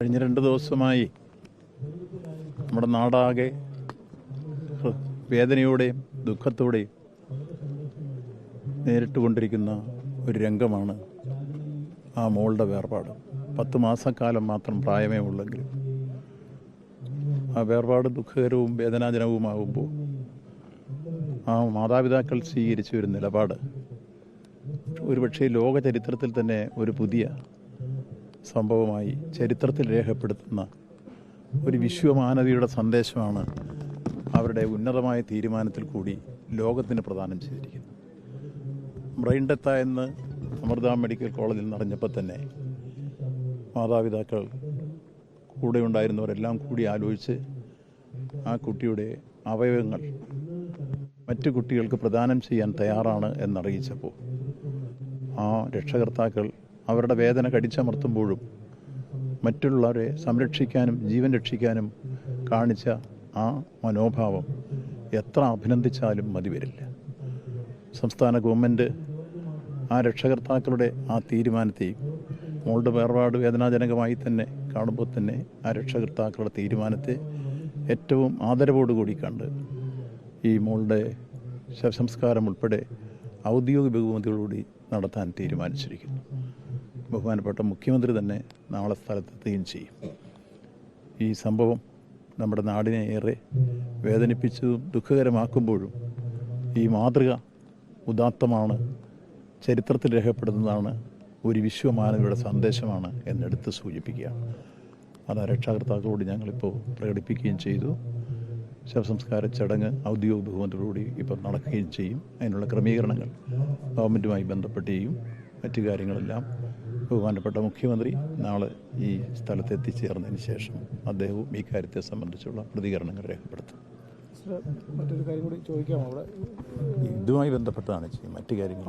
കഴിഞ്ഞ 2 ദിവസമായി നമ്മുടെ നാടാകെ വേദനയോടെയും ദുഃഖത്തോടെയും നേരിട്ടുകൊണ്ടിരിക്കുന്ന ഒരു രംഗമാണ് ആ മോളുടെ വേർപാട്. 10 മാസക്കാലം മാത്രം പ്രായമേ ഉള്ളെങ്കിലും ആ വേർപാട് ദുഃഖകരവും വേദനാജനകവുമാകുമ്പോൾ ആ മാതാപിതാക്കൾ സ്വീകരിച്ച ഒരു നിലപാട് ഒരുപക്ഷെ ലോക ചരിത്രത്തിൽ തന്നെ ഒരു പുതിയ സംഭവമായി ചരിത്രത്തിൽ രേഖപ്പെടുത്തുന്ന ഒരു വിശ്വമാനവീയയുടെ സന്ദേശമാണ് അവരുടെ ഉന്നതമായ തീരുമാനത്തിൽ കൂടി ലോകത്തിന് പ്രദാനം ചെയ്തിരിക്കുന്നത്. ബ്രെയിൻ ഡെത്തായെന്ന് അമൃത മെഡിക്കൽ കോളേജിൽ നിറഞ്ഞപ്പോൾ തന്നെ മാതാപിതാക്കൾ കൂടെ ഉണ്ടായിരുന്നവരെല്ലാം കൂടി ആലോചിച്ച് ആ കുട്ടിയുടെ അവയവങ്ങൾ മറ്റു കുട്ടികൾക്ക് പ്രദാനം ചെയ്യാൻ തയ്യാറാണ് എന്നറിയിച്ചപ്പോൾ ആ രക്ഷകർത്താക്കൾ അവരുടെ വേദന കടിച്ചമർത്തുമ്പോഴും മറ്റുള്ളവരെ സംരക്ഷിക്കാനും ജീവൻ രക്ഷിക്കാനും കാണിച്ച ആ മനോഭാവം എത്ര അഭിനന്ദിച്ചാലും മതി വരില്ല. സംസ്ഥാന ഗവൺമെൻറ് ആ രക്ഷകർത്താക്കളുടെ ആ തീരുമാനത്തെയും മോളുടെ വേർപാട് വേദനാജനകമായി തന്നെ കാണുമ്പോൾ തന്നെ ആ രക്ഷകർത്താക്കളുടെ തീരുമാനത്തെ ഏറ്റവും ആദരവോടുകൂടി കണ്ട് ഈ മോളുടെ ശവസംസ്കാരം ഉൾപ്പെടെ ഔദ്യോഗിക ബഹുമതികളോടുകൂടി നടത്താൻ തീരുമാനിച്ചിരിക്കുന്നു. ബഹുമാനപ്പെട്ട മുഖ്യമന്ത്രി തന്നെ നാളെ സ്ഥലത്തെത്തുകയും ചെയ്യും. ഈ സംഭവം നമ്മുടെ നാടിനെ ഏറെ വേദനിപ്പിച്ചതും ദുഃഖകരമാക്കുമ്പോഴും ഈ മാതൃക ഉദാത്തമാണ്, ചരിത്രത്തിൽ രേഖപ്പെടുന്നതാണ്, ഒരു വിശ്വമാനവയുടെ സന്ദേശമാണ് എന്നെടുത്ത് സൂചിപ്പിക്കുകയാണ്. അത് രക്ഷാകർത്താക്കളോട് ഞങ്ങളിപ്പോൾ പ്രകടിപ്പിക്കുകയും ചെയ്തു. ശവസംസ്കാര ചടങ്ങ് ഔദ്യോഗിക ബഹുമതിയോടുകൂടി ഇപ്പോൾ നടക്കുകയും ചെയ്യും. അതിനുള്ള ക്രമീകരണങ്ങൾ ഗവൺമെൻറ്റുമായി ബന്ധപ്പെട്ട് ചെയ്യും. മറ്റു കാര്യങ്ങളെല്ലാം ബഹുമാനപ്പെട്ട മുഖ്യമന്ത്രി നാളെ ഈ സ്ഥലത്ത് എത്തിച്ചേർന്നതിന് ശേഷം അദ്ദേഹവും ഈ കാര്യത്തെ സംബന്ധിച്ചുള്ള പ്രതികരണങ്ങൾ രേഖപ്പെടുത്തും. മറ്റൊരു കാര്യം കൂടി ചോദിക്കാമോ? അവിടെ ഇതുമായി ബന്ധപ്പെട്ടാണ് ചെയ്യും. മറ്റു കാര്യങ്ങൾ